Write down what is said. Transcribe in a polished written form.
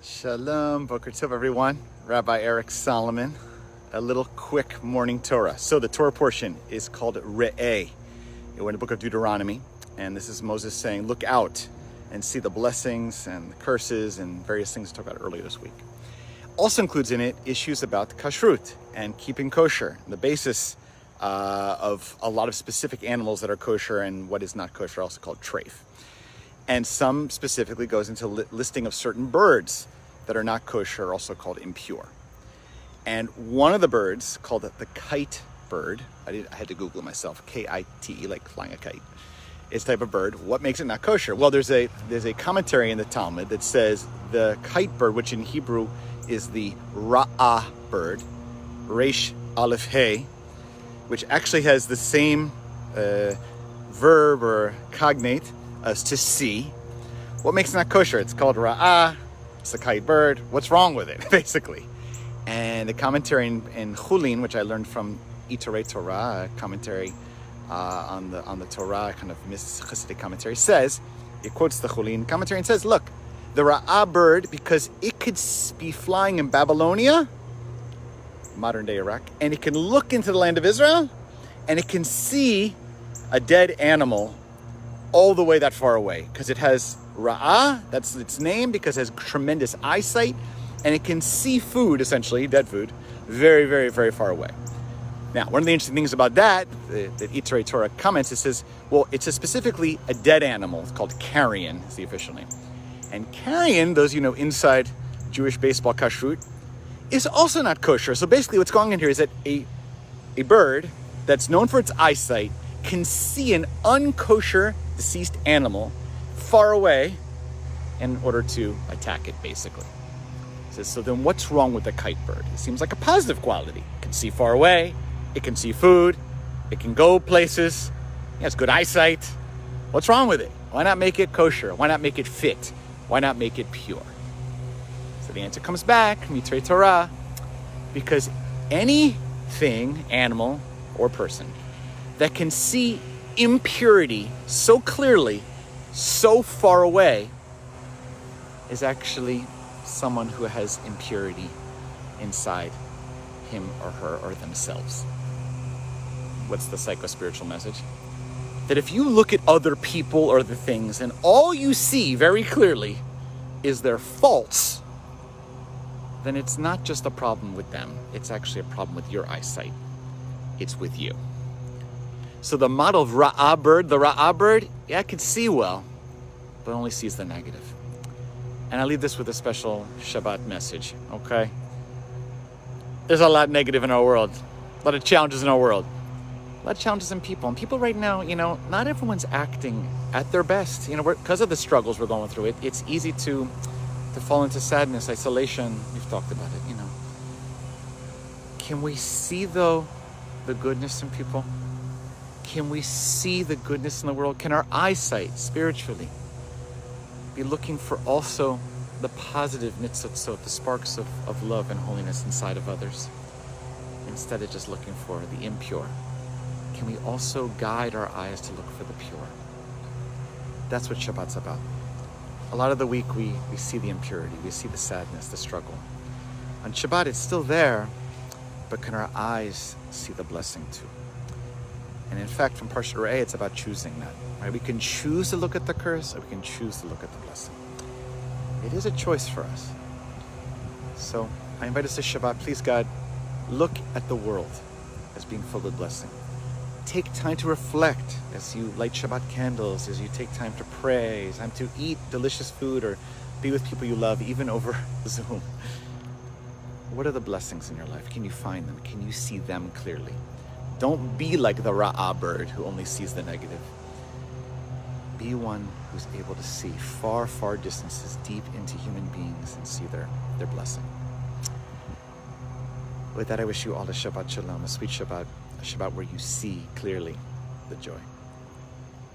Shalom, Boker Tov, everyone. Rabbi Eric Solomon. A little quick morning Torah. So the Torah portion is called Re'eh. We're in the book of Deuteronomy, and this is Moses saying, look out and see the blessings and the curses and various things we talked about earlier this week. Also includes in it issues about kashrut and keeping kosher, the basis of a lot of specific animals that are kosher and what is not kosher, also called treif. And some specifically goes into listing of certain birds that are not kosher, also called impure. And one of the birds, called the kite bird, I had to Google it myself, K-I-T, like flying a kite, is type of bird. What makes it not kosher? Well, there's a commentary in the Talmud that says the kite bird, which in Hebrew is the Ra'ah bird, Resh Aleph Hey, which actually has the same verb or cognate as to see. What makes it not kosher? It's called Ra'ah, it's a kite bird. What's wrong with it, basically? And the commentary in Chulin, which I learned from Itorei Torah, a commentary on the Torah, kind of Chassidic commentary, says, it quotes the Chulin commentary and says, look, the Ra'ah bird, because it could be flying in Babylonia, modern day Iraq, and it can look into the land of Israel, and it can see a dead animal all the way that far away, because it has Ra'ah, that's its name, because it has tremendous eyesight, and it can see food, essentially, dead food, very, very, very far away. Now, one of the interesting things about that Itorei Torah comments, it says, well, it's specifically a dead animal. It's called carrion, is the official name. And carrion, those you know inside Jewish baseball kashrut, is also not kosher. So basically what's going on here is that a bird that's known for its eyesight can see an unkosher deceased animal far away in order to attack it, basically. It says, so then what's wrong with the kite bird? It seems like a positive quality. It can see far away, it can see food, it can go places, it has good eyesight. What's wrong with it? Why not make it kosher? Why not make it fit? Why not make it pure? So the answer comes back from Itorei Torah, because anything, animal or person, that can see impurity so clearly, so far away, is actually someone who has impurity inside him or her or themselves. What's the psycho-spiritual message? That if you look at other people or the things and all you see very clearly is their faults, then it's not just a problem with them, it's actually a problem with your eyesight. It's with you. So the model of Ra'ah bird, the Ra'ah bird, yeah, it can see well, but only sees the negative. And I leave this with a special Shabbat message, okay? There's a lot negative in our world, a lot of challenges in our world, a lot of challenges in people. And people right now, not everyone's acting at their best. Because of the struggles we're going through, it's easy to fall into sadness, isolation. We've talked about it, Can we see, though, the goodness in people? Can we see the goodness in the world? Can our eyesight, spiritually, be looking for also the positive nitzotzot, the sparks of love and holiness inside of others, instead of just looking for the impure? Can we also guide our eyes to look for the pure? That's what Shabbat's about. A lot of the week we see the impurity, we see the sadness, the struggle. On Shabbat it's still there, but can our eyes see the blessing too? And in fact, from Parshat Re'eh, it's about choosing that. Right? We can choose to look at the curse, or we can choose to look at the blessing. It is a choice for us. So I invite us to Shabbat. Please, God, look at the world as being full of blessing. Take time to reflect as you light Shabbat candles, as you take time to pray, time to eat delicious food or be with people you love, even over Zoom. What are the blessings in your life? Can you find them? Can you see them clearly? Don't be like the Ra'ah bird who only sees the negative. Be one who's able to see far, far distances deep into human beings and see their blessing. With that, I wish you all a Shabbat Shalom, a sweet Shabbat, a Shabbat where you see clearly the joy.